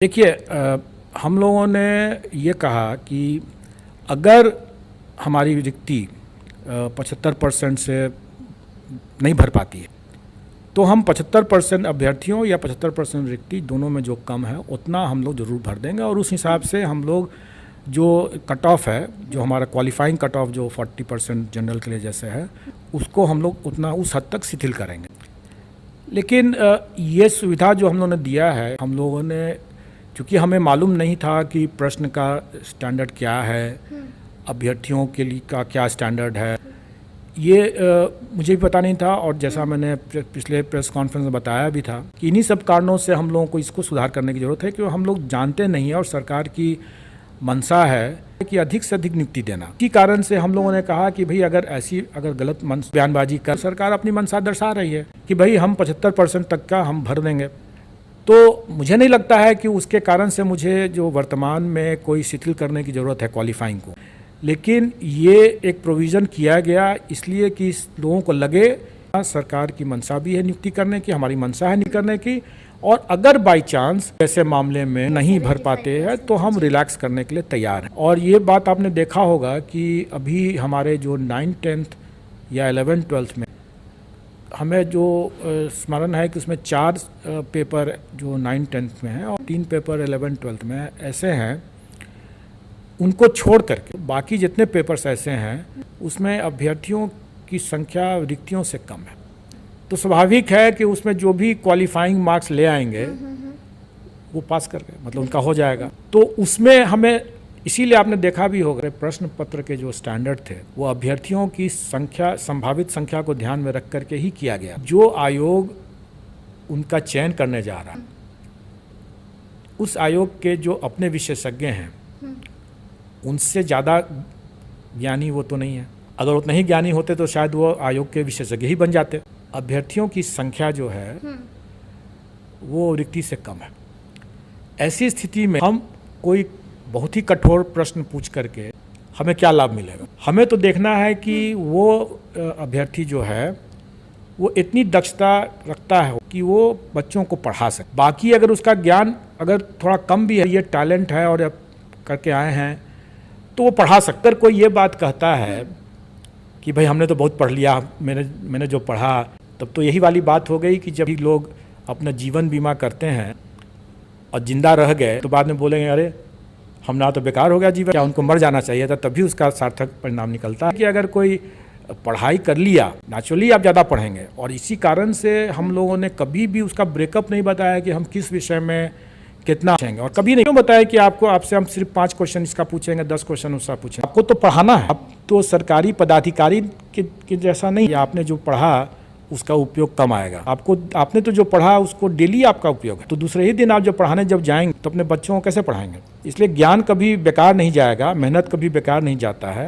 देखिए हम लोगों ने ये कहा कि अगर हमारी रिक्ति 75% से नहीं भर पाती है तो हम 75% अभ्यर्थियों या 75% रिक्ति दोनों में जो कम है उतना हम लोग ज़रूर भर देंगे। और उस हिसाब से हम लोग जो कट ऑफ है, जो हमारा क्वालिफाइंग कट ऑफ जो 40% जनरल के लिए जैसे है, उसको हम लोग उतना उस हद तक शिथिल करेंगे। लेकिन ये सुविधा जो हम लोगों ने दिया है, हम लोगों ने, क्योंकि हमें मालूम नहीं था कि प्रश्न का स्टैंडर्ड क्या है, अभ्यर्थियों के लिए का क्या स्टैंडर्ड है, ये मुझे भी पता नहीं था। और जैसा मैंने पिछले प्रेस कॉन्फ्रेंस में बताया भी था कि इन्हीं सब कारणों से हम लोगों को इसको सुधार करने की ज़रूरत है, क्योंकि हम लोग जानते नहीं है और सरकार की मंशा है कि अधिक से अधिक नियुक्ति देना। इसी कारण से हम लोगों ने कहा कि भाई अगर गलत बयानबाजी कर, सरकार अपनी मंशा दर्शा रही है कि भाई हम 75% तक का हम भर देंगे, तो मुझे नहीं लगता है कि उसके कारण से मुझे जो वर्तमान में कोई शिथिल करने की ज़रूरत है क्वालिफाइंग को। लेकिन ये एक प्रोविज़न किया गया इसलिए कि लोगों को लगे सरकार की मंशा भी है नियुक्ति करने की, हमारी मंशा है नियुक्ति करने की, और अगर बाई चांस ऐसे मामले में नहीं भर पाते हैं तो हम रिलैक्स करने के लिए तैयार हैं। और ये बात आपने देखा होगा कि अभी हमारे जो 9th 10th या 11th 12th में हमें जो स्मरण है कि उसमें 4 पेपर जो 9th 10th में हैं और 3 पेपर 11th 12th में ऐसे हैं, उनको छोड़ करके बाकी जितने पेपर्स ऐसे हैं उसमें अभ्यर्थियों की संख्या रिक्तियों से कम है। तो स्वाभाविक है कि उसमें जो भी क्वालिफाइंग मार्क्स ले आएंगे वो पास करके मतलब उनका हो जाएगा। तो उसमें हमें, इसीलिए आपने देखा भी होगा, प्रश्न पत्र के जो स्टैंडर्ड थे वो अभ्यर्थियों की संख्या, संभावित संख्या को ध्यान में रख करके ही किया गया। जो आयोग उनका चयन करने जा रहा है, उस आयोग के जो अपने विशेषज्ञ हैं उनसे ज़्यादा ज्ञानी वो तो नहीं है। अगर उतना ही ज्ञानी होते तो शायद वो आयोग के विशेषज्ञ ही बन जाते। अभ्यर्थियों की संख्या जो है वो रिक्ति से कम है। ऐसी स्थिति में हम कोई बहुत ही कठोर प्रश्न पूछ करके हमें क्या लाभ मिलेगा? हमें तो देखना है कि वो अभ्यर्थी जो है वो इतनी दक्षता रखता है कि वो बच्चों को पढ़ा सके। बाकी अगर उसका ज्ञान अगर थोड़ा कम भी है, ये टैलेंट है और करके आए हैं, तो वो पढ़ा सकता है। कोई ये बात कहता है कि भाई हमने तो बहुत पढ़ लिया, मैंने जो पढ़ा, तब तो यही वाली बात हो गई कि जब भी लोग अपना जीवन बीमा करते हैं और जिंदा रह गए तो बाद में बोलेंगे अरे हम ना तो बेकार हो गया जीवन, क्या उनको मर जाना चाहिए था, तभी उसका सार्थक परिणाम निकलता है। कि अगर कोई पढ़ाई कर लिया, नेचुरली आप ज़्यादा पढ़ेंगे। और इसी कारण से हम लोगों ने कभी भी उसका ब्रेकअप नहीं बताया कि हम किस विषय में कितना पूछेंगे, और कभी नहीं क्यों बताया कि आपसे हम सिर्फ 5 क्वेश्चन इसका पूछेंगे, 10 क्वेश्चन उसका पूछेंगे। आपको तो पढ़ाना है, आप तो सरकारी पदाधिकारी के जैसा नहीं है। आपने जो पढ़ा उसका उपयोग कम आएगा। आपने तो जो पढ़ा उसको डेली आपका उपयोग है। तो दूसरे ही दिन आप जब पढ़ाने जब जाएंगे तो अपने बच्चों को कैसे पढ़ाएंगे? इसलिए ज्ञान कभी बेकार नहीं जाएगा, मेहनत कभी बेकार नहीं जाता है।